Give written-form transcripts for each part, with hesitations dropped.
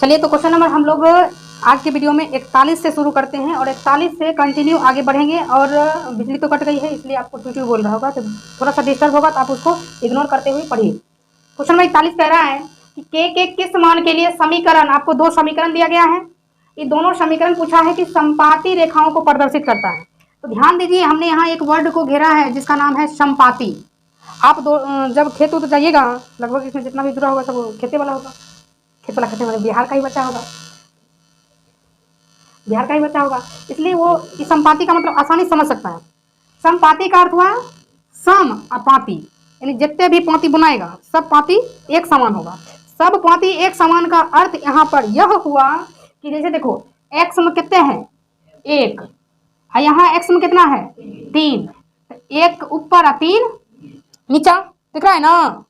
चलिए तो question number हम लोग आज के वीडियो में 41 से शुरू करते हैं और 41 से कंटिन्यू आगे बढ़ेंगे। और बिजली तो कट गई है इसलिए आपको चूचू बोल रहा होगा, तो थोड़ा सा डिस्टर्ब होगा, तो आप उसको इग्नोर करते हुए पढ़िए। क्वेश्चन नंबर 41 कह रहा है कि के किस मान के लिए समीकरण, आपको दो समीकरण दिया गया है। ये दोनों समीकरण पूछा है कि समपाती रेखाओं को प्रदर्शित करता है। तो ध्यान दीजिए, हमने यहाँ एक वर्ड को घेरा है जिसका नाम है समपाती। आप जब खेत तो जाइएगा, लगभग इसमें जितना भी जुड़ा होगा सब खेते वाला होगा, खेत वाला खेते वाला बिहार का ही बच्चा होगा, बिहार का ही बच्चा होगा, इसलिए वो इस समपाती का मतलब आसानी समझ सकता है। समपाती का अर्थ हुआ सम पाती, यानी जितने भी पाती बनाएगा सब पाती एक समान होगा। सब पाती एक समान का अर्थ यहाँ पर यह हुआ कि जैसे देखो एक्स में कितने हैं, एक, और यहाँ एक्स में कितना है, तीन, एक ऊपर और तीन नीचा, दिख रहा है ना,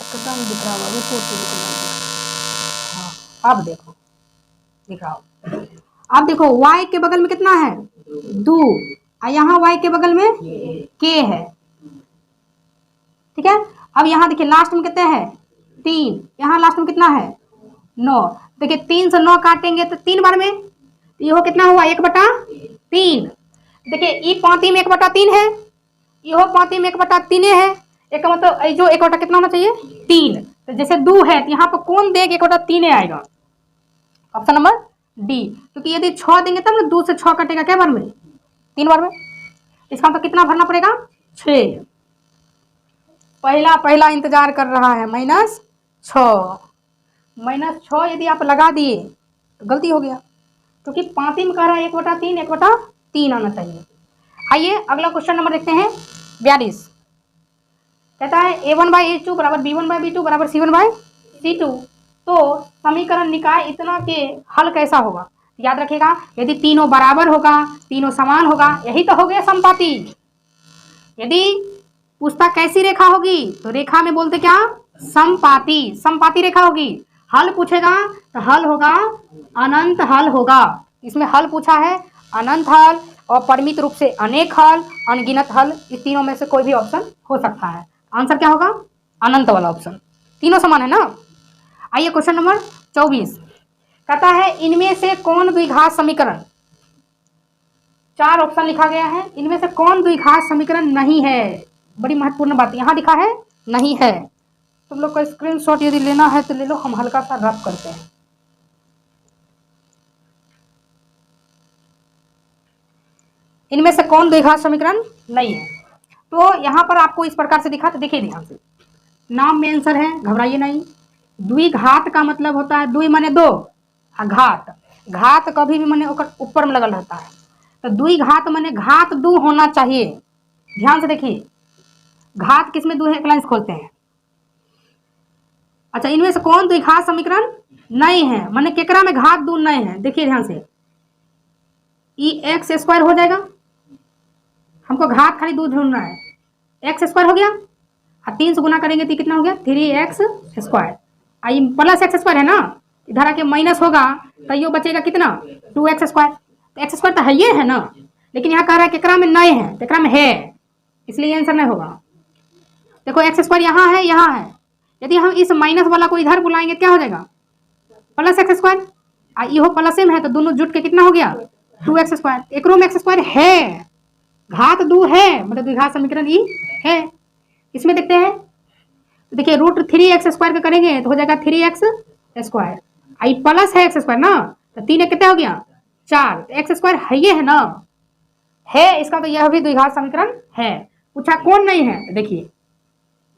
दिख रहा होगा। अब देखो दिख रहा हो, अब देखो y के बगल में कितना है, 2, और यहाँ y के बगल में k है, ठीक है। अब यहाँ देखिए लास्ट में कितने हैं, 3, यहाँ लास्ट में कितना है, 9। देखिए 3 से 9 काटेंगे तो 3 बार में, तो ये कितना हुआ, 1/3। देखिए ई पाती में 1/3 है, यह पाती में 1/3 है, एक मतलब जो 1/, कितना होना चाहिए, 3। तो जैसे 2 है तो यहाँ पर कौन देख 1/3 आएगा, ऑप्शन नंबर डी। क्योंकि यदि 6 देंगे तब ना 2 से 6 कटेगा क्या बार में, 3 बार में। इसका मतलब कितना भरना पड़ेगा, 6। पहला इंतजार कर रहा है, -6। -6 यदि आप लगा दिए तो गलती हो गया, क्योंकि पाती में कह रहा है 1/3, 1/3 आना चाहिए। आइए अगला क्वेश्चन नंबर देखते हैं 42। कहता है a1/a2 बराबर b1/b2 बराबर c1/c2। तो समीकरण निकाय इतना के हल कैसा होगा। याद रखिएगा, यदि तीनों बराबर होगा, तीनों समान होगा, यही तो हो गया समपाती। यदि पूछता कैसी रेखा होगी, तो रेखा में बोलते क्या, समपाती, समपाती रेखा होगी। हल पूछेगा तो हल होगा अनंत हल होगा। इसमें हल पूछा है अनंत हल और परिमित रूप से अनेक हल, अनगिनत हल, इस तीनों में से कोई भी ऑप्शन हो सकता है। आंसर क्या होगा, अनंत वाला ऑप्शन, तीनों समान है ना। आइए क्वेश्चन नंबर 24 कहता है इनमें से कौन द्विघात समीकरण, 4 ऑप्शन लिखा गया है, इनमें से कौन द्विघात समीकरण नहीं है। बड़ी महत्वपूर्ण बात यहाँ लिखा है नहीं है। तुम लोग को स्क्रीनशॉट यदि लेना है तो ले लो, हम हल्का सा रफ करते हैं। इनमें से कौन द्विघात समीकरण नहीं है। तो यहाँ पर आपको इस प्रकार से दिखा, तो देखिए ध्यान से, नाम में आंसर है, घबराइए नहीं। द्विघात का मतलब होता है द्वि माने 2, घात, घात कभी भी माने ऊपर में लगल रहता है। तो द्विघात माने घात 2 होना चाहिए। ध्यान से देखिए, घात किसमें 2 है, एक लाइन खोलते हैं। अच्छा, इनमें से कौन द्विघात समीकरण नहीं है, माने केकरा में घात 2 नहीं है। देखिए ध्यान से, x² हो जाएगा, हमको घात खाली 2 ढूंढना है, x² हो गया, और 3 से गुना करेंगे तो कितना हो गया, 3x²। आई प्लस x² है ना, इधर आके माइनस होगा तो ये बचेगा कितना, 2x²। तो x² तो है ये है ना, लेकिन यहाँ कह रहा है केकरा में नहीं है, केकरा में है, इसलिए आंसर नहीं होगा। देखो x² यहाँ है, यहाँ है, यदि हम इस माइनस वाला को इधर बुलाएंगे क्या हो जाएगा, प्लस x²। इहो प्लस में है तो दोनों जुट के कितना हो गया, 2x²। एक रो में x² है, घात 2 है, मतलब द्विघात समीकरण ई है। इसमें देखते हैं, तो देखिए √3x² का करेंगे तो हो जाएगा 3x²। आई प्लस है x² ना, तो 3 कितना हो गया, 4, x² है ये है ना, है, इसका तो यह भी द्विघात समीकरण है। पूछा कौन नहीं है, तो देखिए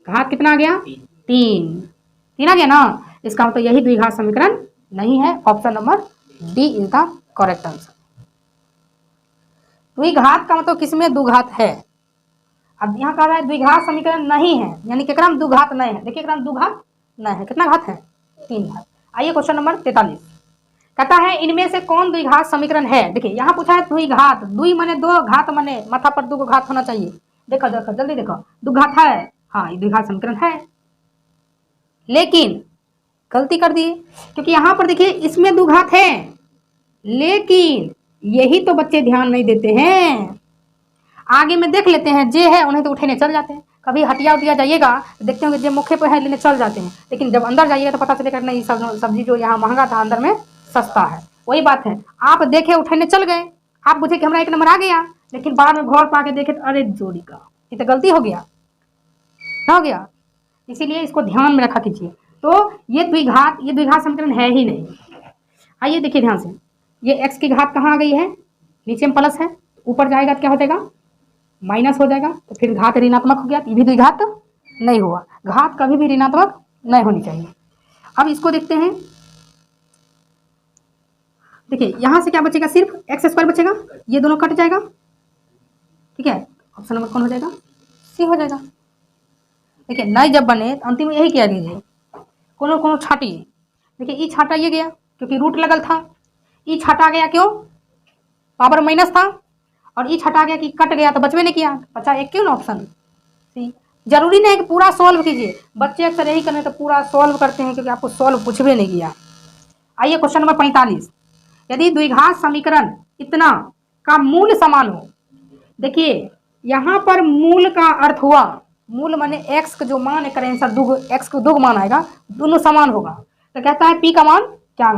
घात कितना आ गया, 3 आ गया ना, इसका तो यही द्विघात समीकरण नहीं है। Option number D is the correct answer. द्विघात का मतलब किसमें दुघात है। अब यहाँ कह रहा है द्विघात समीकरण नहीं है, यानी केकरा में दुघात नहीं है। देखिए केकरा में दुघात नहीं है, कितना घात है, 3 घात। आइए क्वेश्चन नंबर 43 कहता है इनमें से कौन द्विघात समीकरण है। देखिए यहाँ पूछा है द्विघात, द्वि माने 2, घात माने माथा पर 2 घात होना चाहिए। देखो देखो जल्दी देखो, दुघात है, हाँ ये द्विघात समीकरण है, लेकिन गलती कर दी, क्योंकि यहाँ पर देखिए इसमें दुघात है, लेकिन यही तो बच्चे ध्यान नहीं देते हैं। आगे में देख लेते हैं जे है, उन्हें तो उठेने चल जाते हैं, कभी हटिया उटिया जाइएगा तो देखते होंगे जो मुखे पे है लेने चल जाते हैं, लेकिन जब अंदर जाइएगा तो पता चलेगा नहीं सब्जी जो यहाँ महंगा था अंदर में सस्ता है। वही बात है, आप देखे उठने चल गए, आप बुझे कि हमारा 1 नंबर आ गया, लेकिन बाद में घर पा के देखे तो अरे जोड़ी का ये तो गलती हो गया, हो गया। इसीलिए इसको ध्यान में रखा कीजिए। तो ये द्विघात समीकरण है ही नहीं। आइए देखिए ध्यान से, ये x की घात कहाँ आ गई है, नीचे में प्लस है, ऊपर जाएगा तो क्या हो जाएगा माइनस हो जाएगा, तो फिर घात ऋणात्मक हो गया, ये भी द्विघात नहीं हुआ। घात कभी भी ऋणात्मक नहीं होनी चाहिए। अब इसको देखते हैं, देखिए यहाँ से क्या बचेगा, सिर्फ x² बचेगा, ये दोनों कट जाएगा, ठीक है। ऑप्शन नंबर कौन हो जाएगा, सी हो जाएगा। देखिए नए जब बने तो अंतिम में यही किया कीजिए, कोनो छाटिए। देखिए ई छाटा ये गया क्योंकि रूट लगल था, ई छाटा गया क्यों, पावर माइनस था, और ई छटा गया कि कट गया तो बचवे नहीं किया, बचा एक क्यों ना ऑप्शन सी। जरूरी नहीं है कि पूरा सॉल्व कीजिए, बच्चे अक्सर यही करने तो पूरा सॉल्व करते हैं क्योंकि आपको सॉल्व पूछवे नहीं किया। आइए क्वेश्चन नंबर 45, यदि द्विघात समीकरण इतना का मूल समान हो। देखिए यहाँ पर मूल का अर्थ हुआ, मूल माने x का जो मान है करें सर दुग, x को दुग मान आएगा, दोनों समान होगा, तो कहता है p का मान क्या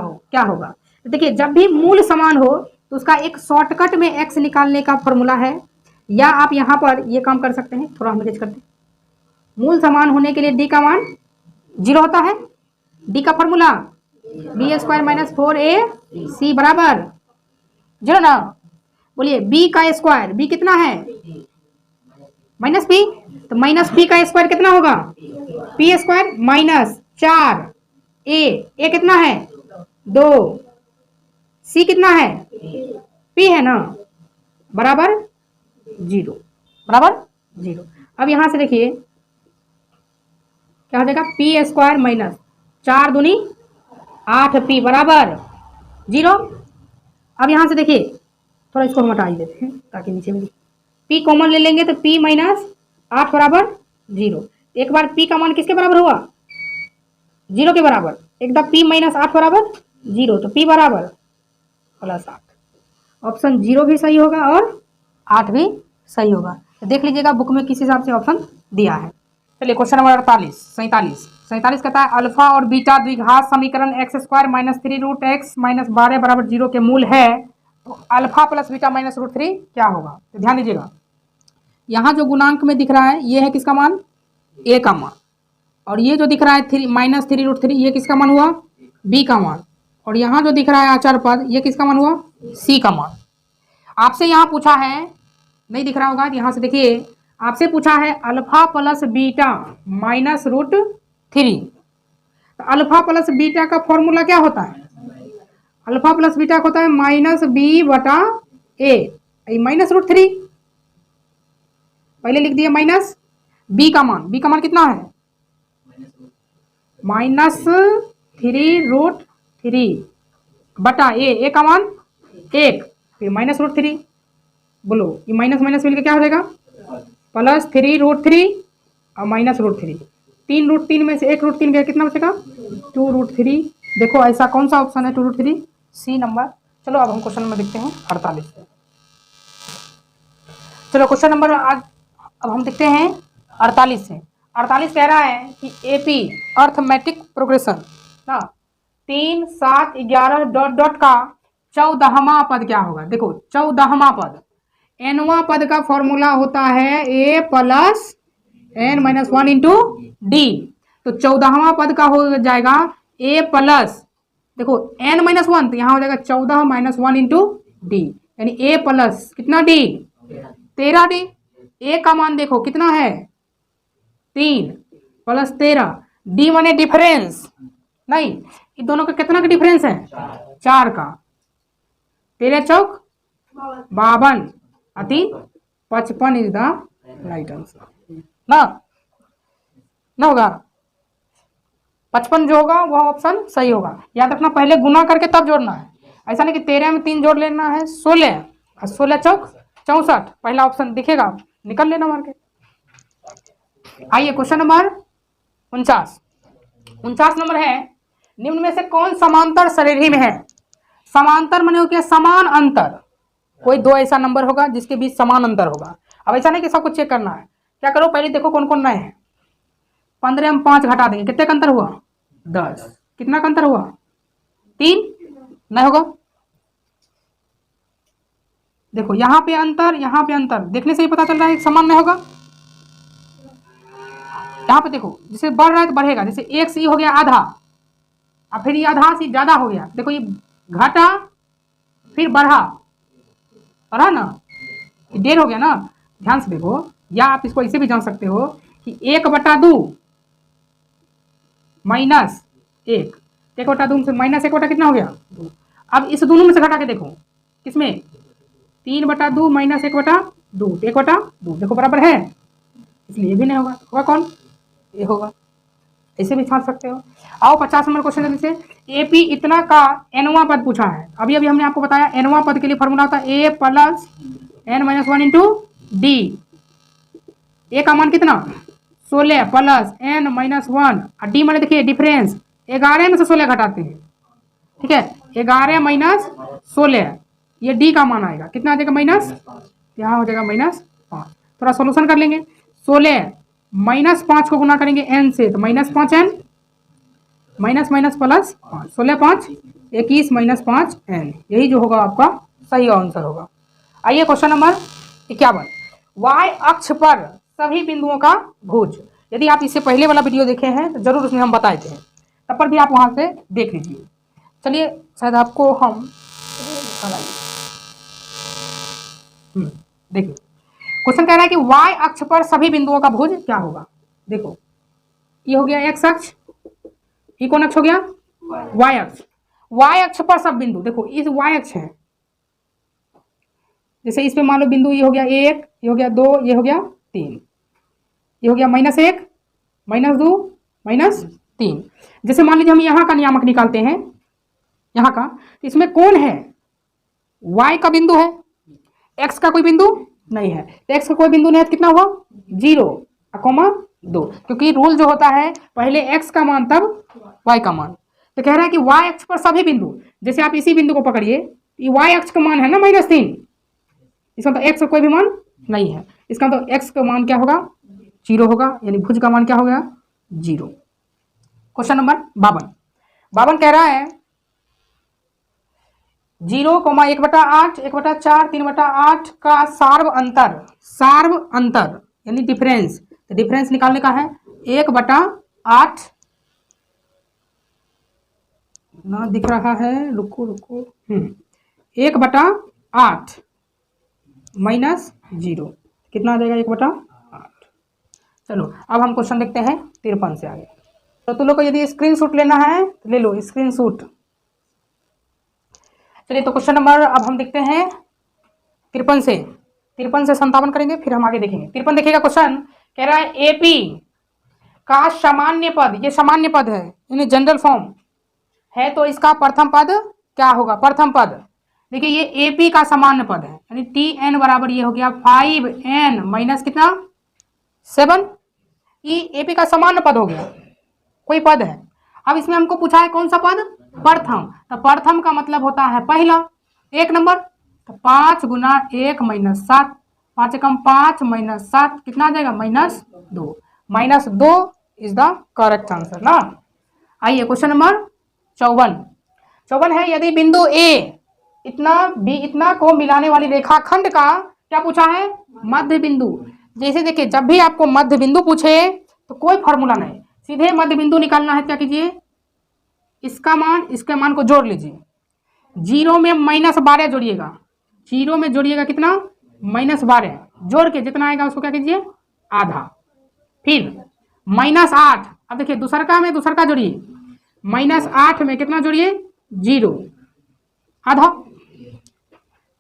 होगा। तो देखिए जब भी मूल समान हो तो उसका एक शॉर्टकट में x निकालने का फॉर्मूला है, या आप यहाँ पर ये काम कर सकते हैं, थोड़ा हम करते हैं। मूल समान होने के लिए d का मान 0 होता है, d का फॉर्मूला b² - 4ac बराबर 0 ना। बोलिए b का स्क्वायर, b कितना है -p, तो -p का स्क्वायर कितना होगा p² - 4a कितना है 2, c कितना है p है ना, बराबर 0, बराबर 0। अब यहां से देखिए क्या हो जाएगा, p² - 4 दूनी 8p बराबर 0। अब यहां से देखिए थोड़ा इसको हम हटा ही देते हैं ताकि नीचे में p कॉमन ले लेंगे तो p - 8 बराबर 0। एक बार p का मान किसके बराबर हुआ 0 के बराबर, एक बार p - 8 बराबर 0, तो p बराबर +8। ऑप्शन 0 भी सही होगा और 8 भी सही होगा। तो देख लीजिएगा बुक में किस हिसाब से ऑप्शन दिया है। चलिए क्वेश्चन नंबर 47 कहता है अल्फा और बीटा द्विघात समीकरण x² - 3√x - 12 बराबर 0 के मूल है, तो अल्फा प्लस बीटा माइनस √3 क्या होगा। तो ध्यान दीजिएगा, यहाँ जो गुणांक में दिख रहा है ये है किसका मान, a का मान, और ये जो दिख रहा है -3√3 ये किसका मान हुआ, b का मान, और यहाँ जो दिख रहा है अचर पद ये किसका मान हुआ, c का मान। आपसे यहाँ पूछा है, नहीं दिख रहा होगा, यहाँ से देखिए आपसे पूछा है अल्फा प्लस बीटा माइनस √3, तो अल्फा प्लस बीटा का फॉर्मूला क्या होता है, अल्फा प्लस बीटा होता है -b/a, -√3 पहले लिख दिया, माइनस b का मान कितना है -3√3 बटा a का मान 1, फिर -√3, बोलो ये माइनस माइनस मिलकर क्या हो जाएगा +3√3 और -√3, 3√3 में से 1√3 गया, कितना बचेगा 2√3। देखो ऐसा कौन सा ऑप्शन है 2√3, सी नंबर। चलो अब हम क्वेश्चन नंबर देखते हैं 48 से। चलो क्वेश्चन नंबर आज अब हम देखते हैं 48 से। 48 कह रहा है कि एपी अर्थमेटिक प्रोग्रेशन ना 3, 7, 11 डॉट का 14वां पद क्या होगा। देखो 14वां पद, nवां पद का फॉर्मूला होता है a + n - 1 × d, तो 14वां पद का हो जाएगा a प्लस, देखो n - 1 तो यहाँ हो जाएगा 14 - 1 × d, यानी a प्लस कितना d 13d। a का मान देखो कितना है 3 + 13, d माने डिफरेंस, नहीं इन दोनों का कितना का डिफरेंस है 4 का, 13 चौक 52 अति 55 इज द राइट आंसर ना होगा। 55 जो होगा वह ऑप्शन सही होगा। याद रखना पहले गुना करके तब जोड़ना है, ऐसा नहीं कि 13 में 3 जोड़ लेना है 16 और 16 चौक 64, पहला ऑप्शन दिखेगा निकल लेना मार के। आइए क्वेश्चन नंबर 49 नंबर है, निम्न में से कौन समांतर श्रेणी में है। समांतर माने हो क्या समान अंतर, कोई दो ऐसा नंबर होगा जिसके बीच समान अंतर होगा। अब ऐसा नहीं कि सब कुछ चेक करना है, क्या करो पहले देखो कौन कौन नए हैं। 15 में 5 घटा देंगे, कितने का अंतर हुआ 10। कितना का अंतर हुआ 3, नहीं होगा। देखो यहाँ पे अंतर, यहाँ पे अंतर, देखने से ही पता चल रहा है समान नहीं होगा। यहाँ पे देखो जैसे बढ़ रहा है तो बढ़ेगा, जैसे 1 से ये हो गया आधा, और फिर ये आधा से ज्यादा हो गया, देखो ये घटा फिर बढ़ा, बढ़ा ना, ये 1.5 हो गया ना। ध्यान से देखो, या आप इसको ऐसे भी जान सकते हो कि 1/2 माइनस 1, 1/2 से माइनस 1 कितना हो गया 2। अब इस दोनों में से घटा के देखो, किसमें 3/2 माइनस 1/2, 1/2 देखो बराबर है, इसलिए ये भी नहीं होगा। होगा कौन, ये होगा। ऐसे भी छांट सकते हो। आओ 50 नंबर क्वेश्चन जल्दी से। एपी इतना का एनवा पद पूछा है। अभी अभी हमने आपको बताया एनवा पद के लिए फॉर्मूला होता है A plus N minus 1 into D. A का मान कितना 16 प्लस एन माइनस 1, और डी माने देखिए डिफरेंस, 11 में से 16 घटाते हैं, ठीक है, 11 माइनस 16, ये डी का मान आएगा, कितना आ जाएगा माइनस, यहाँ हो जाएगा -5। थोड़ा सोल्यूशन कर लेंगे। 16 माइनस 5 को गुना करेंगे एन से तो -5n, minus minus plus 5, 16 5 21 minus 5n, यही जो होगा आपका सही आंसर होगा। आइए क्वेश्चन नंबर 51। वाई अक्ष पर सभी बिंदुओं का भुज। यदि आप इससे पहले वाला वीडियो देखे हैं तो जरूर उसमें हम बताए थे, तब पर भी आप वहां से देख लीजिए। चलिए शायद आपको हम देखिए क्वेश्चन कह रहा है कि y अक्ष पर सभी बिंदुओं का भुज क्या होगा। देखो ये हो गया x अक्ष, ये कौन अक्ष हो गया y अक्ष। y अक्ष पर सब बिंदु, देखो इस y अक्ष है, जैसे इसमें मान लो बिंदु ये हो गया 1, ये हो गया 2, ये हो गया 3, ये हो गया -1 -2 -3। जैसे मान लीजिए हम यहाँ का नियामक निकालते हैं, यहाँ का, तो इसमें कौन है y का बिंदु है, x का कोई बिंदु नहीं है, तो x का कोई बिंदु नहीं है तो कितना हुआ 0,2, क्योंकि रूल जो होता है पहले x का मान तब y का मान। तो कह रहा है कि y अक्ष पर सभी बिंदु, जैसे आप इसी बिंदु को पकड़िए, ये y अक्ष का मान है ना -3, इसका तो x का कोई भी मान नहीं है, इसका तो x का मान क्या होगा 0 होगा, यानी भुज का मान क्या होगा 0। क्वेश्चन नंबर 52 कह रहा है 0,1/8 1/4 3/8 का सार्व अंतर यानी डिफरेंस, तो डिफरेंस निकालने का है 1/8 ना दिख रहा है, रुको 1/8 -0 कितना आ जाएगा 1/8। चलो अब हम क्वेश्चन देखते हैं 53 से आगे। तो तुम लोग को यदि स्क्रीनशॉट लेना है तो ले लो स्क्रीनशॉट। चलिए तो क्वेश्चन नंबर अब हम देखते हैं 53 से 57 करेंगे, फिर हम आगे देखेंगे। 53 देखिएगा, क्वेश्चन कह रहा है एपी का सामान्य पद, ये सामान्य पद है यानी जनरल फॉर्म है, तो इसका प्रथम पद क्या होगा। प्रथम पद देखिए ये एपी का सामान्य पद है, यानी tn बराबर ये हो गया 5n माइनस कितना 7, ये एपी का सामान्य पद हो गया, कोई पद है। अब इसमें हमको पूछा है कौन सा पद, प्रथम, तो प्रथम का मतलब होता है पहला, 1 नंबर, तो 5 गुना 1 -7, 5 कम 5 -7 कितना आ जाएगा -2, -2 इज द करेक्ट आंसर ना। आइए क्वेश्चन नंबर 54 है, यदि बिंदु ए इतना को मिलाने वाली रेखाखंड का क्या पूछा है मध्य बिंदु। जैसे देखिए जब भी आपको मध्य बिंदु पूछे तो कोई फॉर्मूला नहीं, सीधे मध्य बिंदु निकालना है। क्या कीजिए, इसका मान इसके मान को जोड़ लीजिए, 0 में -12 जोड़िएगा, 0 में जोड़िएगा कितना -12, जोड़ के जितना आएगा उसको क्या कीजिए आधा, फिर -8, अब देखिए दूसर का जोड़िए, -8 में कितना जोड़िए 0, आधा।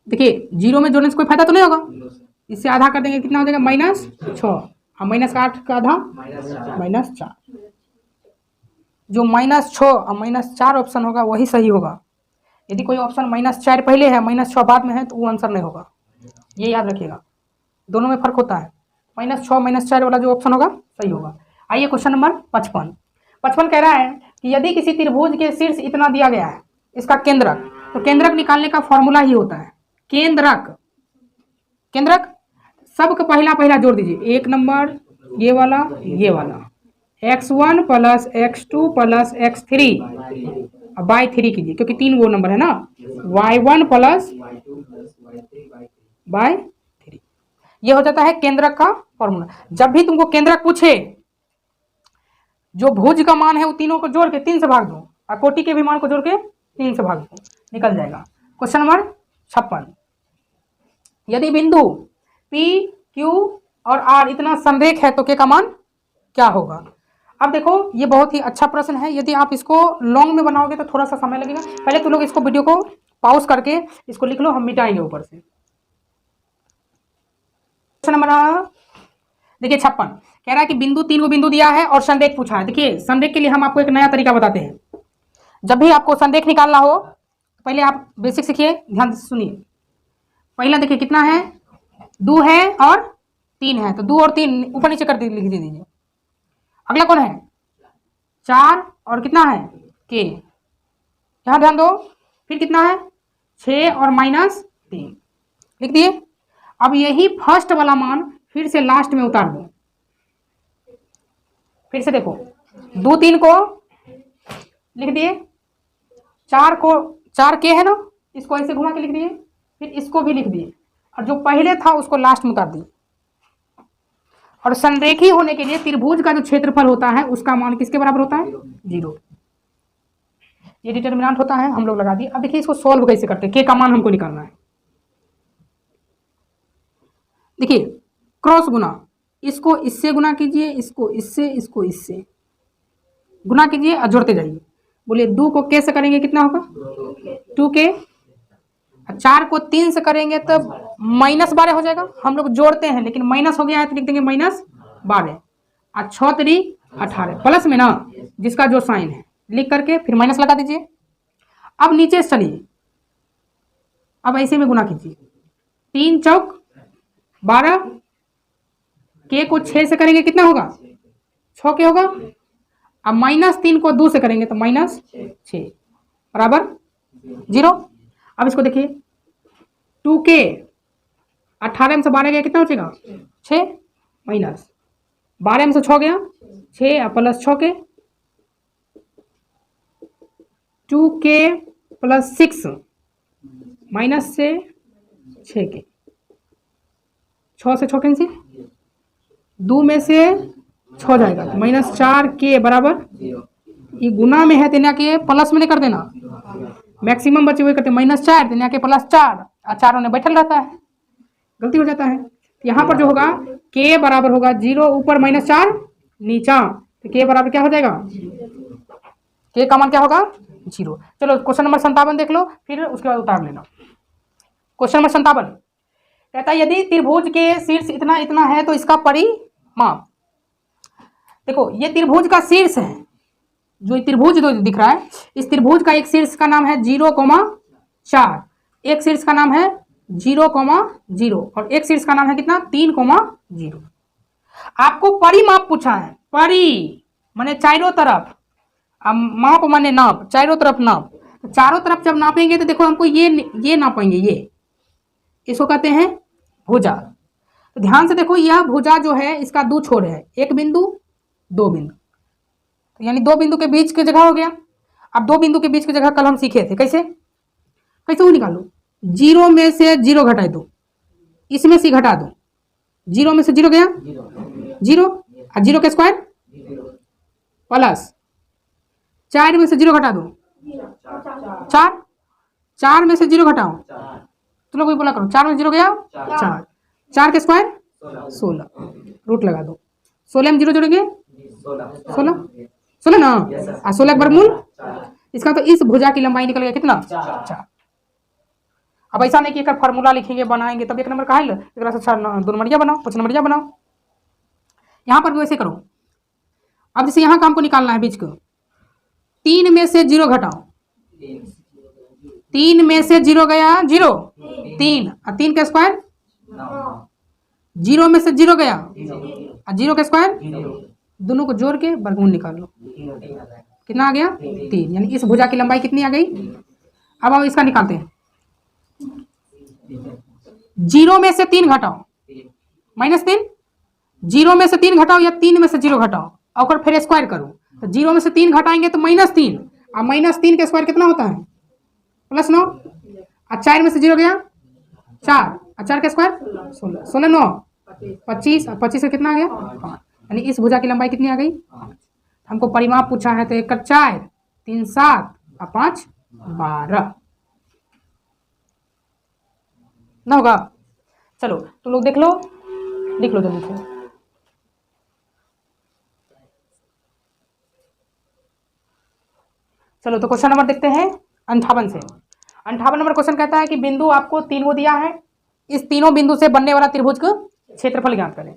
देखिए 0 में जोड़ने से कोई फायदा तो नहीं होगा, इससे आधा कर देंगे कितना हो जाएगा -6, और -8 का आधा -4, जो -6 और -4 ऑप्शन होगा वही सही होगा। यदि कोई ऑप्शन -4 पहले है -6 बाद में है तो वो आंसर नहीं होगा, ये याद रखिएगा, दोनों में फर्क होता है। -6 -4 वाला जो ऑप्शन होगा सही होगा। आइए क्वेश्चन नंबर 55 कह रहा है कि यदि किसी त्रिभुज के शीर्ष इतना दिया गया है, इसका केंद्रक, तो केंद्रक निकालने का फॉर्मूला ही होता है केंद्रक सबका पहला पहला जोड़ दीजिए, 1 नंबर ये वाला x1 plus x2 plus x3 by 3 कीजिए, क्योंकि 3 वो नंबर है ना, y1 प्लस बाई 3। ये हो जाता है केंद्रक का फॉर्मूला। जब भी तुमको केंद्रक पूछे, जो भुज का मान है वो तीनों को जोड़ के 3 से भाग दो, और कोटि के भी मान को जोड़ के 3 से भाग दो, निकल जाएगा। क्वेश्चन नंबर 56, यदि बिंदु P, Q और R इतना संरेख है तो K का मान क्या होगा। अब देखो ये बहुत ही अच्छा प्रश्न है, यदि आप इसको लॉन्ग में बनाओगे तो थोड़ा सा समय लगेगा। पहले तो लोग इसको वीडियो को पॉज करके इसको लिख लो, हम मिटाएंगे ऊपर से। क्वेश्चन नंबर देखिए 56 कह रहा है कि बिंदु 3 को बिंदु दिया है और संरेख पूछा है। देखिए संरेख के लिए हम आपको एक नया तरीका बताते हैं। जब भी आपको संरेख निकालना हो तो पहले आप बेसिक सीखिए, ध्यान से सुनिए। पहला देखिए कितना है, 2 है और 3 है, तो 2 और 3 ऊपर नीचे कर लिख दीजिए। अगला कौन है, 4 और कितना है K, यहां ध्यान दो। फिर कितना है 6 और -3 लिख दिए। अब यही फर्स्ट वाला मान फिर से लास्ट में उतार दो। फिर से देखो 2 3 को लिख दिए, 4 K है ना, इसको ऐसे घुमा के लिख दिए, फिर इसको भी लिख दिए, और जो पहले था उसको लास्ट में उतार दिए। और संरेखी होने के लिए त्रिभुज का जो क्षेत्रफल होता है उसका मान किसके बराबर होता है, 0। ये डिटर्मिनेंट होता है, हम लोग लगा दिए। अब देखिए इसको सॉल्व कैसे करते हैं, K का मान हमको निकालना है। देखिए क्रॉस गुना, इसको इससे गुना कीजिए, इसको इससे गुना कीजिए और जोड़ते जाइए। बोलिए 2 को K से करेंगे कितना होगा, 2K। 4 को 3 से करेंगे तब -12 हो जाएगा। हम लोग जोड़ते हैं लेकिन माइनस हो गया है तो लिख देंगे -12, और 6 3 18 प्लस में ना जिसका जो साइन है लिख करके फिर माइनस लगा दीजिए। अब नीचे चलिए, अब ऐसे में गुना कीजिए, 3 चौक 12, K को 6 से करेंगे कितना होगा, 6K होगा। अब -3 को 2 से करेंगे तो -6 बराबर 0। अब इसको देखिए 2K 18 में से 12 गया कितना बचेगा, 6 माइनस 12 में से 6 गया 6 plus 6K, 2K plus 6 minus से 6K, 6 से 6 कैंसिल, 2 में से 6 जाएगा तो -4K बराबर, ये गुना में है तो के प्लस में नहीं कर देना, मैक्सिमम बचे हुए करते -4 तो के +4, और 4 में बैठल रहता है, गलती हो जाता है। यहाँ पर जो होगा K बराबर होगा 0 ऊपर -4 नीचा, तो K बराबर क्या हो जाएगा, K का मान क्या होगा 0। चलो क्वेश्चन नंबर 57 देख लो, फिर उसके बाद उतार लेना। क्वेश्चन नंबर 57 कहता है यदि त्रिभुज के शीर्ष इतना इतना है तो इसका परिमाप। देखो ये त्रिभुज का शीर्ष है, जो त्रिभुज जो दिख रहा है, इस त्रिभुज का एक शीर्ष का नाम है 0,4, एक शीर्ष का नाम है 0,0 और एक शीर्ष का नाम है कितना 3,0। आपको परिमाप पूछा है, परि माने चारों तरफ, माप माने नाप, चारों तरफ नाप। तो चारों तरफ जब नापेंगे तो देखो हमको ये नापेंगे, ये इसको कहते हैं भुजा। तो ध्यान से देखो यह भुजा जो है इसका 2 छोर है, 1 बिंदु 2 बिंदु, तो यानी 2 बिंदु के बीच की जगह हो गया। अब 2 बिंदु के बीच की जगह कल हम सीखे थे, कैसे वो निकालो, 0 में से 0 घटा दो, इसमें से घटा दो, 0 में से 0 गया 0, और 0 का स्क्वायर प्लस 4 में से 0 घटा दो 4, 4 में से 0 घटाओ, तो लोग बोला करो 4 में 0 गया 4, 4 के स्क्वायर 16, रूट लगा दो, 16 में 0 जोड़ेंगे 16 ना, और 16 का वर्गमूल, इसका तो इस भुजा की लंबाई निकल गया कितना 4। अब ऐसा नहीं कि एक फार्मूला लिखेंगे बनाएंगे तब 1 नंबर का है, एक से 2 नंबरिया बनाओ, 5 नंबरिया बनाओ, यहाँ पर भी वैसे करो। अब जैसे यहाँ काम को निकालना है बीच को, 3 में से 0 घटाओ, 3 में से 0 गया 0, 3 और 3 का स्क्वायर, 0 में से 0 गया और 0 का स्क्वायर, दोनों को जोड़ के वर्गमूल निकाल लो, कितना आ गया 3, यानी इस भुजा की लंबाई कितनी आ गई। अब हम इसका निकालते हैं, 0 में से 3 घटाओ -3, 0 में से 3 घटाओ या 3 में से 0 घटाओ और फिर स्क्वायर करो। तो 0 में से 3 घटाएंगे तो -3, और -3 का स्क्वायर कितना होता है? +9। और 4 में से 0 गया 4, और 4 का स्क्वायर 16, 16 9 25, और 25 से कितना आ गया 5। यानी इस भुजा की लंबाई कितनी आ गई? हमको परिमाप पूछा है तो 1 4, 3 7 और 5 12 ना होगा। चलो तो लोग देख लो, लिख लो जल्दी से। चलो तो क्वेश्चन नंबर देखते हैं 58 से। 58 नंबर क्वेश्चन कहता है कि बिंदु आपको 3 वो दिया है, इस तीनों बिंदु से बनने वाला त्रिभुज का क्षेत्रफल ज्ञात करें।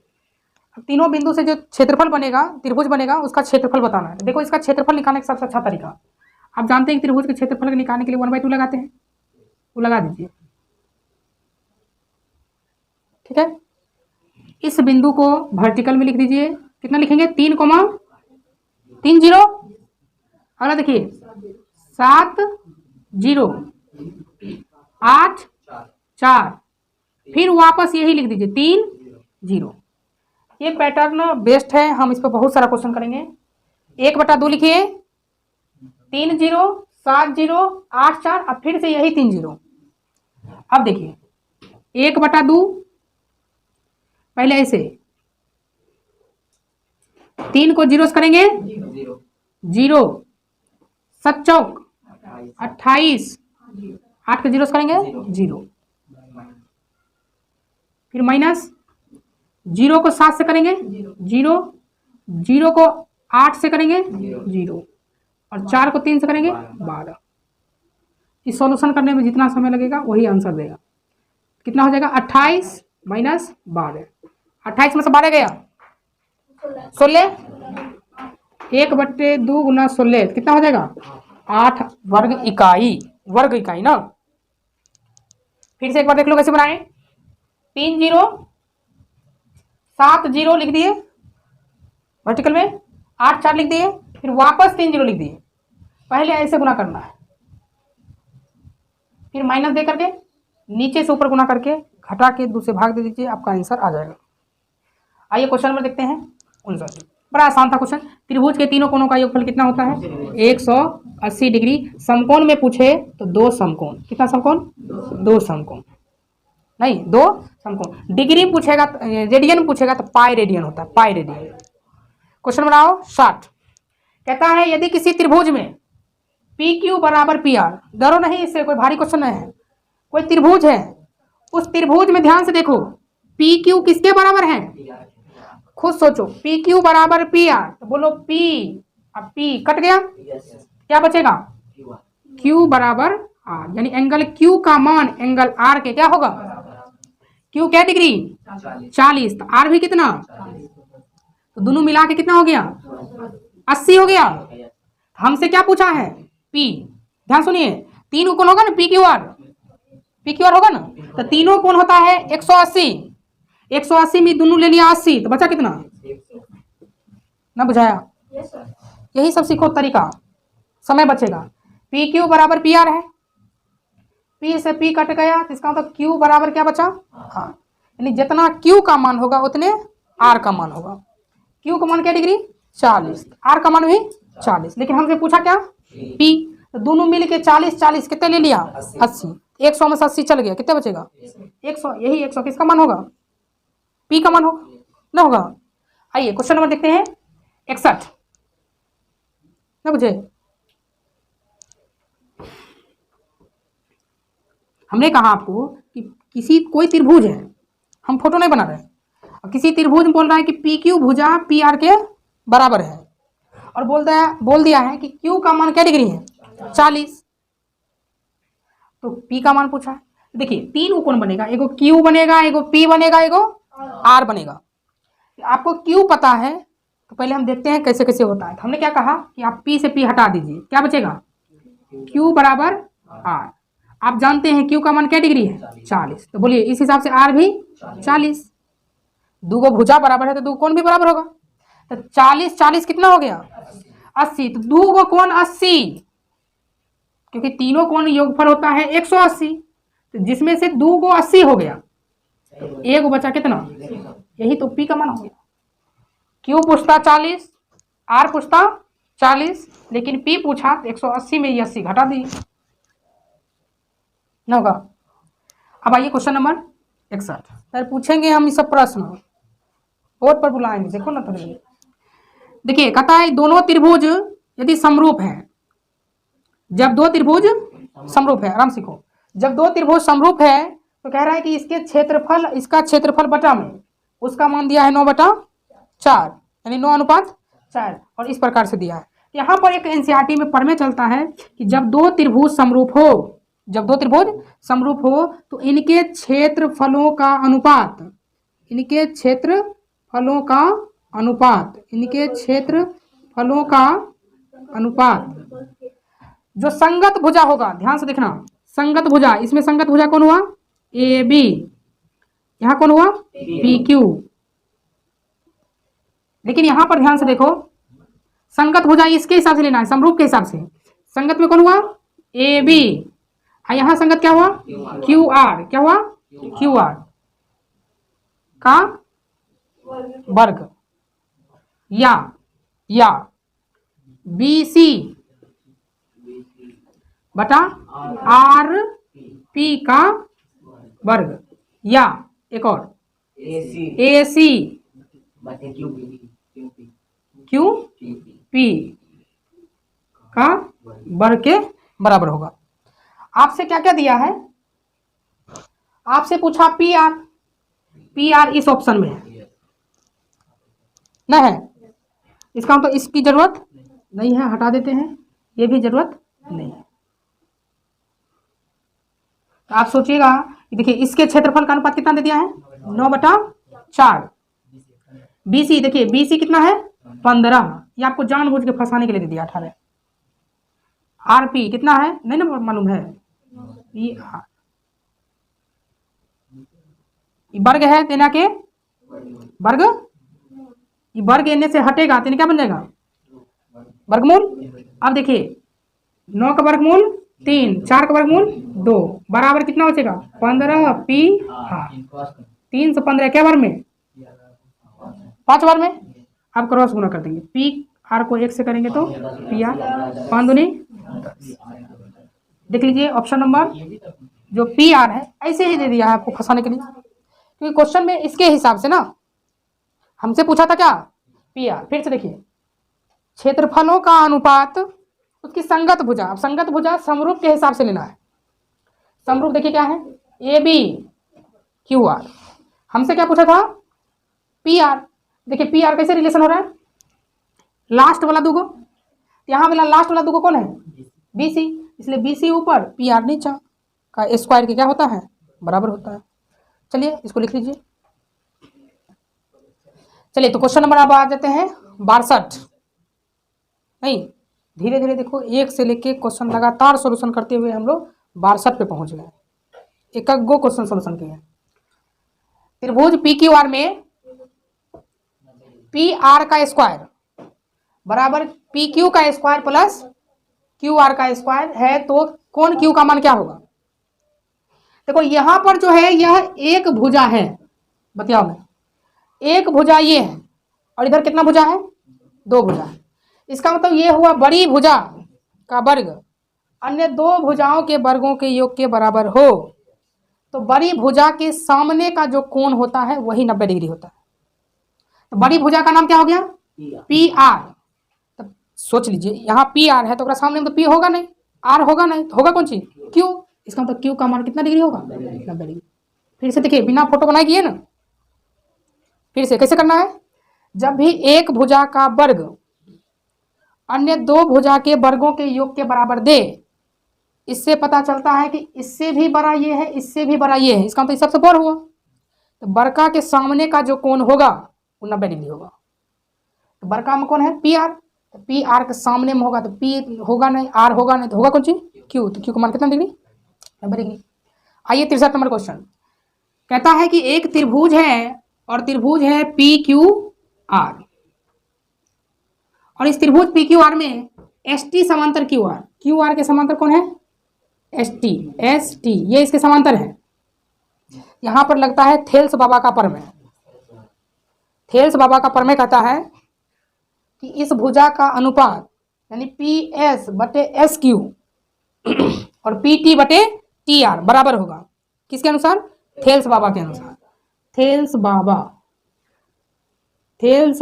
अब तीनों बिंदु से जो क्षेत्रफल बनेगा, त्रिभुज बनेगा, उसका क्षेत्रफल बताना है। देखो इसका क्षेत्रफल निकालने का सबसे अच्छा तरीका, आप जानते हैं कि त्रिभुज के क्षेत्रफल को निकालने के लिए 1/2 लगाते हैं, वो लगा दीजिए। ठीक है, इस बिंदु को वर्टिकल में लिख दीजिए। कितना लिखेंगे? 3, 0। अगला देखिए 7 0 8 4, फिर वापस यही लिख दीजिए 3 0। ये पैटर्न बेस्ट है, हम इस पर बहुत सारा क्वेश्चन करेंगे। 1/2 लिखिए, 3 0 7 0 8 4, अब फिर से यही 3 0। अब देखिए 1/2 पहले ऐसे 3 को 0 करेंगे 0, 7 चौक 28, 8 के 0 करेंगे 0, फिर माइनस 0 को 7 से करेंगे 0, 0 को 8 से करेंगे 0, और 4 को 3 से करेंगे 12। इस सॉल्यूशन करने में जितना समय लगेगा वही आंसर देगा। कितना हो जाएगा? 28 माइनस 12, 28 में से 12 गया 16, 1/2 गुना 16 कितना हो जाएगा? 8 वर्ग इकाई ना। फिर से एक बार देख लो कैसे बनाए। 3 0 7 0 लिख दिए वर्टिकल में, 8 4 लिख दिए, फिर वापस 3 0 लिख दिए। पहले ऐसे गुना करना है, फिर माइनस दे करके नीचे से ऊपर गुना करके घटा के 2 से भाग दे दीजिए, आपका आंसर आ जाएगा। आइए क्वेश्चन नंबर देखते हैं 59। बड़ा आसान था क्वेश्चन। त्रिभुज के तीनों कोणों का योगफल कितना होता है? 180 डिग्री। समकोण में पूछे तो 2 समकोण। कितना समकोण? 2 समकोण, नहीं 2 समकोण। डिग्री पूछेगा, रेडियन पूछेगा तो पाई रेडियन होता है, पाई रेडियन। क्वेश्चन बनाओ 60। कहता है यदि किसी त्रिभुज में PQ बराबर PR, डरो नहीं, इससे कोई भारी क्वेश्चन नहीं है। कोई त्रिभुज है, उस त्रिभुज में ध्यान से देखो PQ किसके बराबर है? खुद सोचो, PQ बराबर PR, तो बोलो P, अब P कट गया, क्या बचेगा? Q बराबर R, यानी एंगल Q का मान एंगल R के क्या होगा? Q क्या डिग्री? 40, तो R भी कितना? तो दोनों मिला के कितना हो गया? 80 हो गया। हमसे क्या पूछा है? P। ध्यान सुनिए, 3 कोण होगा ना PQR होगा ना, तो तीनों कोण होता है 180। 180 में दोनों ले लिया 80, तो बचा कितना? ना बुझाया? यही सब सीखो तरीका, समय बचेगा। PQ बराबर PR है, P से P कट गया, तो इसका मतलब Q बराबर क्या बचा? हाँ, यानी जितना Q का मान होगा उतने R का मान होगा। Q का मान क्या डिग्री? 40, R का मान भी 40। लेकिन हमसे पूछा क्या? P, तो दोनों मिल के 40 40 कितने ले लिया? 80। 100 में से 80 चल गया, कितने बचेगा? 100। यही 100 किसका मान होगा? P का मान होगा ना होगा। आइए क्वेश्चन नंबर देखते हैं 61 ना। बुझे? हमने कहा आपको कि कोई त्रिभुज है, हम फोटो नहीं बना रहे, किसी त्रिभुज में बोल रहा है कि PQ भुजा PR के बराबर है, और बोल दिया है कि Q का मान क्या डिग्री है? 40। तो P का मान पूछा है। देखिए 3 कोण बनेगा, एगो Q बनेगा, एगो P बनेगा, एगो R बनेगा। आपको Q पता है तो पहले हम देखते हैं कैसे कैसे होता है। तो हमने क्या कहा कि आप P से P हटा दीजिए, क्या बचेगा? Q बराबर R। आप जानते हैं Q का मान क्या डिग्री है? 40। तो बोलिए इस हिसाब से R भी 40। दो भुजा बराबर है तो दो कोण भी बराबर होगा, तो 40 40 कितना हो गया? 80। तो दो कोण 80, क्योंकि तीनों कोण योगफल होता है 180, तो जिसमें से 2 को 80 हो गया, तो 1 बचा कितना? यही तो पी का मान हो गया। क्यू पूछता 40, आर पूछता 40, लेकिन पी पूछा 180 में ये 80 घटा दिए ना होगा। अब आइए क्वेश्चन नंबर 61। सर पूछेंगे हम ये सब प्रश्न, बोर्ड पर बुलाएंगे, देखो ना थोड़ी। देखिए कहता है दोनों त्रिभुज यदि समरूप है, जब दो त्रिभुज समरूप है, आराम सीखो, जब दो त्रिभुज समरूप है तो कह रहा है कि इसके क्षेत्रफल, इसका क्षेत्रफल बटा में उसका मान दिया है 9/4, यानी 9:4, और इस प्रकार से दिया है। यहाँ पर एक एनसीईआरटी में पढ़ में चलता है कि जब दो त्रिभुज समरूप हो, जब दो त्रिभुज समरूप हो तो इनके क्षेत्रफलों का अनुपात, इनके क्षेत्रफलों का अनुपात, इनके क्षेत्रफलों का अनुपात जो संगत भुजा होगा, ध्यान से देखना, संगत भुजा, इसमें संगत भुजा कौन हुआ? ए बी, यहां कौन हुआ? P Q. लेकिन यहां पर ध्यान से देखो, संगत भुजा इसके हिसाब से लेना है, समरूप के हिसाब से। संगत में कौन हुआ? A B. यहां संगत क्या हुआ? Q R. क्या हुआ? क्यू आर का वर्ग, या बी सी बटा आर पी का वर्ग, या एक और ए सी क्यू पी का वर्ग के बराबर होगा। आपसे क्या क्या दिया है? आपसे पूछा पी आर, पी आर इस ऑप्शन में है ना, है इसका मतलब इसकी जरूरत नहीं है, हटा देते हैं, ये भी जरूरत नहीं है। तो आप सोचिएगा कि देखिए इसके क्षेत्रफल का अनुपात कितना दे दिया है? 9/4। बीसी देखिए, बीसी कितना है? 15, ये आपको जानबूझ के फंसाने के लिए दे दिया 18। आरपी कितना है? नहीं ना मालूम है, ये वर्ग है, तेना के वर्ग, ये वर्ग एने से हटेगा तो क्या बन जाएगा? वर्गमूल। अब देखिए 9 का वर्गमूल 3, 4 का वर्गमूल 2, बराबर कितना बचेगा? 15 पी आर। 3 से 15 क्या बार में? 5 बार में। अब क्रॉस गुना कर देंगे, पी आर को 1 से करेंगे तो पी आर 5 दूनी 10। देख लीजिए ऑप्शन नंबर जो पी आर है ऐसे ही दे दिया है आपको फंसाने के लिए, क्योंकि क्वेश्चन में इसके हिसाब से ना, हमसे पूछा था क्या? P R. फिर से देखिए, क्षेत्रफलों का अनुपात उसकी संगत भुजा, अब संगत भुजा समरूप के हिसाब से लेना है। समरूप देखिए क्या है? A B Q R. हमसे क्या पूछा था? P R. देखिए पी आर कैसे रिलेशन हो रहा है? लास्ट वाला दुगो, यहां वाला लास्ट वाला दुगो कौन है? बी सी, इसलिए बी सी ऊपर पी आर नीचा का स्क्वायर के क्या होता है? बराबर होता है। चलिए इसको लिख लीजिए। चलिए तो क्वेश्चन नंबर अब आ जाते हैं 62। नहीं, धीरे धीरे देखो, एक से लेके क्वेश्चन लगातार सॉल्यूशन करते हुए हम लोग 62 पे पहुंच गए। एक गो क्वेश्चन सॉल्यूशन किए। त्रिभुज पी क्यू आर में पी आर का स्क्वायर बराबर पी क्यू का स्क्वायर प्लस क्यू आर का स्क्वायर है, तो कौन क्यू का मान क्या होगा? देखो यहां पर जो है यह एक भुजा है, बताओ मैं, एक भुजा ये है और इधर कितना भुजा है? 2 भुजा है। इसका मतलब ये हुआ बड़ी भुजा का वर्ग अन्य 2 भुजाओं के वर्गों के योग के बराबर हो, तो बड़ी भुजा के सामने का जो कोण होता है वही 90 डिग्री होता है। तो बड़ी भुजा का नाम क्या हो गया? P R. तो सोच लीजिए यहाँ पी आर है तो सामने में तो पी होगा नहीं, आर होगा नहीं, तो होगा कौन सी? क्यू। इसका मतलब क्यू का मान कितना डिग्री होगा? 90 डिग्री। फिर से देखिए, बिना फोटो बनाए किए ना, फिर से कैसे करना है? जब भी एक भुजा का वर्ग अन्य 2 भुजा के वर्गों के योग के बराबर दे, इससे पता चलता है कि इससे भी बड़ा ये है, इससे भी बड़ा ये है, इसका मतलब सबसे बड़ा हुआ, तो बड़का के सामने का जो कोण होगा वो 90 डिग्री होगा। तो बड़का में कौन है? P R. तो पी आर के सामने में होगा तो पी होगा नहीं, आर होगा नहीं, तो होगा कौन सी? क्यू। तो क्यू का मान कितना डिग्री? 90 डिग्री। आइए 63 नंबर क्वेश्चन कहता है कि एक त्रिभुज है और त्रिभुज है पी क्यू आर, और इस त्रिभुज पी क्यू आर में एस टी समांतर क्यू आर, क्यू आर के समांतर कौन है? एस टी, ये इसके समांतर है। यहां पर लगता है थेल्स बाबा का पर्व है। थेल्स बाबा का प्रमेय कहता है कि इस भुजा का अनुपात यानी पी एस बटे एस क्यू और पी टी बटे टी आर बराबर होगा। किसके अनुसार? थेल्स बाबा के अनुसार। थेल्स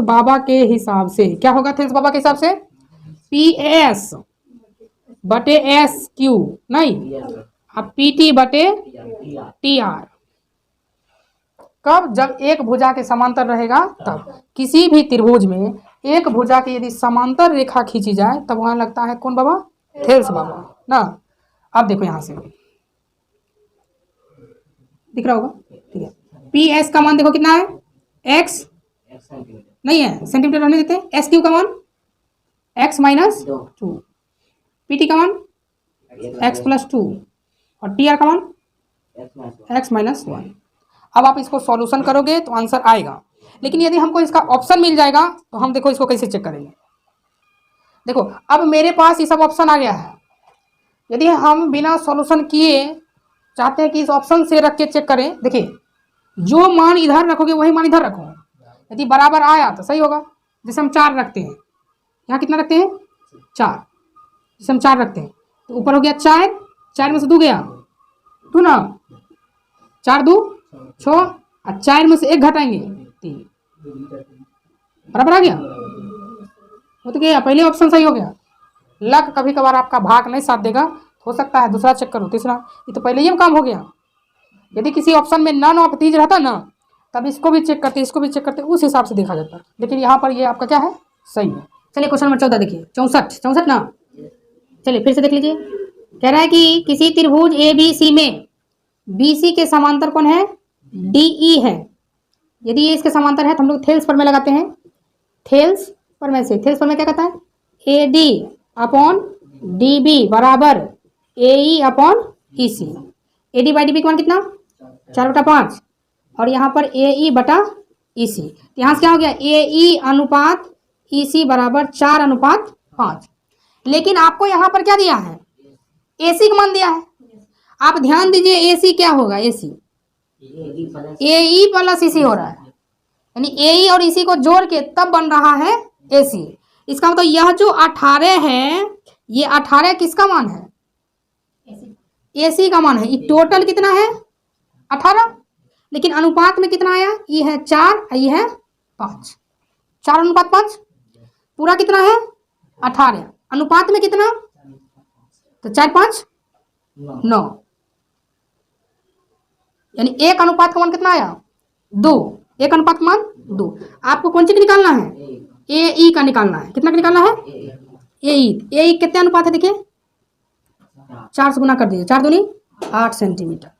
बाबा के हिसाब से क्या होगा? थेल्स बाबा के हिसाब से पी एस बटे एस क्यू नहीं, अब पी टी बटे टी आर। कब? जब एक भुजा के समांतर रहेगा तब। किसी भी त्रिभुज में एक भुजा की यदि समांतर रेखा खींची जाए तब वहां लगता है कौन बाबा? थेल्स बाबा ना। अब देखो यहां से दिख रहा होगा, ठीक है। पी एस का मान देखो कितना है? एक्स नहीं है, सेंटीमीटर रहने देते। एस क्यू का मान एक्स माइनस 2, पी टी का मान एक्स प्लस 2 और टी आर का मान एक्स माइनस 1। अब आप इसको सॉल्यूशन करोगे तो आंसर आएगा, लेकिन यदि हमको इसका ऑप्शन मिल जाएगा तो हम देखो इसको कैसे चेक करेंगे। देखो अब मेरे पास ये सब ऑप्शन आ गया है। यदि हम बिना सॉल्यूशन किए चाहते हैं कि इस ऑप्शन से रख के चेक करें, देखिए जो मान इधर रखोगे वही मान इधर रखो। यदि बराबर आया तो सही होगा। जैसे हम 4 रखते हैं, यहाँ कितना रखते हैं? 4। जैसे हम 4 रखते हैं तो ऊपर हो गया 4, 4 में से 2 गया 2 ना, 4 2 6 और 4 में से 1 घटाएंगे 3, बराबर आ गया। वो तो क्या पहले ऑप्शन सही हो गया। लक कभी कभार आपका भाग नहीं साथ देगा, हो सकता है दूसरा चेक करो, तीसरा। ये तो पहले ही काम हो गया। यदि किसी ऑप्शन में नन ऑफ दीज रहता ना तब इसको भी चेक करते, इसको भी चेक करते, उस हिसाब से देखा जाता। लेकिन यहाँ पर ये आपका क्या है? सही है। चलिए क्वेश्चन नंबर 14 देखिए। 64 ना, चलिए फिर से देख लीजिए। कह रहा है कि किसी त्रिभुज ए बी सी में बी सी के समांतर कौन है? डी ई है। यदि ये इसके समांतर है तो हम लोग थेल्स प्रमेय लगाते हैं। थेल्स प्रमेय से, थेल्स प्रमेय क्या कहता है? A D upon D B बराबर A E upon E C. A D by D B का मान कितना? 4/5 और यहाँ पर ए ई बटा ई सी। यहाँ से क्या हो गया? ए ई अनुपात ई सी बराबर 4/5। लेकिन आपको यहाँ पर क्या दिया है? ए सी का मान दिया है। आप ध्यान दीजिए ए सी क्या होगा? ए सी ए ई प्लस ई सी हो रहा है, यानी ए ई और ई सी को जोड़ के तब बन रहा है ए सी। इसका मतलब यह जो 18 है, ये 18 किसका मान है? ए सी का मान है। ये टोटल कितना है? 18। लेकिन अनुपात में कितना आया? ये है 4 और ये है 5। 4/5 पूरा कितना है? 18। अनुपात में कितना? तो 4 5 9, यानी 1 का मान कितना आया? 2। 1 का मान 2। आपको कौन सी का निकालना है? ए ई का निकालना है। कितना का निकालना है? ए ई कितने अनुपात है? देखिए 4 से गुना कर दीजिए, 4 दूनी 8 सेंटीमीटर।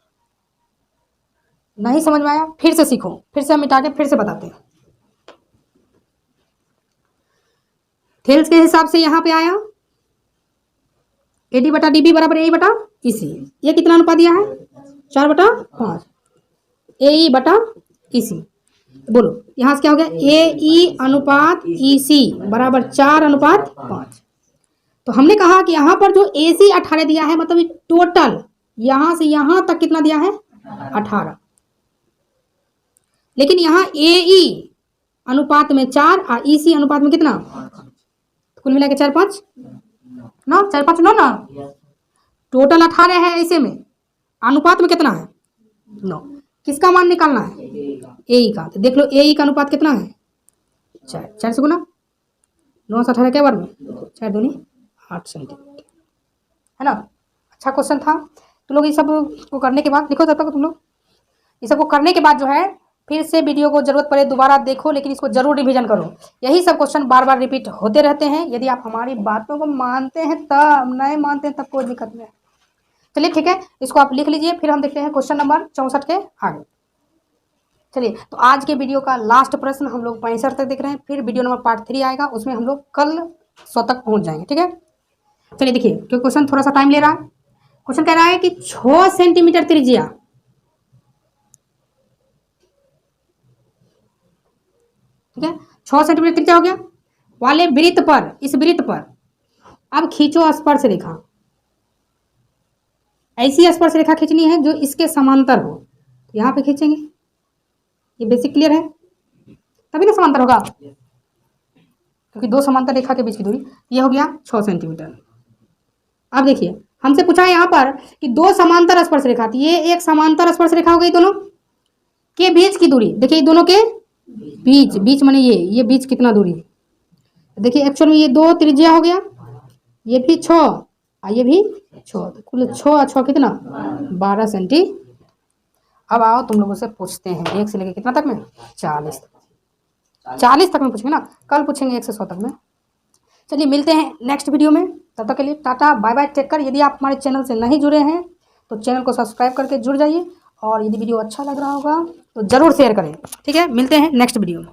नहीं समझ में आया? फिर से सीखो, फिर से हम मिटा के फिर से बताते हैं। थेल्स के हिसाब से यहाँ पे आया ए डी बटा डी बी बराबर ए ई बटा ई सी। ये कितना अनुपात दिया है? 4/5 ए ई बटा ई सी। बोलो यहाँ से क्या हो गया? ए ई अनुपात ई सी बराबर 4/5। तो हमने कहा कि यहाँ पर जो ए सी 18 दिया है, मतलब टोटल यहाँ से यहाँ तक कितना दिया है? 18। लेकिन यहाँ ए ई अनुपात में 4 और ई सी अनुपात में कितना? तो कुल मिला के 4 5 9, 4 5 9 ना। टोटल 18 है, ऐसे में अनुपात में कितना है? 9। किसका मान निकालना है? ए ई का। तो देख लो ए ई का अनुपात कितना है? 4। 4 से गुना 9 से 18 क्या बार में? 4 दूनी 8 सेंटीमीटर, है ना। अच्छा क्वेश्चन था। तुम लोग ये सब को करने के बाद देखो, तब तक तुम लोग ये सब को करने के बाद जो है फिर से वीडियो को जरूरत पड़े दोबारा देखो, लेकिन इसको जरूर रिवीजन करो। यही सब क्वेश्चन बार बार रिपीट होते रहते हैं। यदि आप हमारी बातों को मानते हैं तब, नहीं मानते हैं तब कोई दिक्कत नहीं है। चलिए ठीक है, इसको आप लिख लीजिए। फिर हम देखते हैं क्वेश्चन नंबर 64 के आगे। चलिए तो आज के वीडियो का लास्ट प्रश्न हम लोग 65 तक देख रहे हैं। फिर वीडियो नंबर पार्ट 3 आएगा, उसमें हम लोग कल 100 तक पहुँच जाएंगे। ठीक है, चलिए देखिए क्योंकि क्वेश्चन थोड़ा सा टाइम ले रहा है। क्वेश्चन कह रहा है कि 6 सेंटीमीटर त्रिज्या, ठीक है 6 सेंटीमीटर त्रिज्या हो गया वाले वृत्त पर, इस वृत्त पर अब खींचो स्पर्श रेखा। ऐसी स्पर्श रेखा खींचनी है जो इसके समांतर हो। यहाँ पे खींचेंगे, ये बेसिक क्लियर है। तभी ना समांतर होगा, क्योंकि दो समांतर रेखा के बीच की दूरी ये हो गया 6 सेंटीमीटर। अब देखिए हमसे पूछा है यहाँ पर कि दो समांतर स्पर्श रेखा, तो ये एक समांतर स्पर्श रेखा हो गई, दोनों के बीच की दूरी। देखिए दोनों के बीच, बीच माने ये बीच कितना दूरी है, देखिए एक्चुअल में ये 2 त्रिज्या हो गया, ये भी 6 और ये भी 6, तो कुल 6 और 6 कितना 12 सेंटी। अब आओ तुम लोगों से पूछते हैं 1 से लेकर कितना तक में 40 तक में पूछेंगे ना, कल पूछेंगे 1 से 100 तक में। चलिए मिलते हैं नेक्स्ट वीडियो में, तब तक के लिए टाटा बाय बाय, टेक कर। यदि आप हमारे चैनल से नहीं जुड़े हैं तो चैनल को सब्सक्राइब करके जुड़ जाइए, और यदि वीडियो अच्छा लग रहा होगा तो ज़रूर शेयर करें। ठीक है, मिलते हैं नेक्स्ट वीडियो में।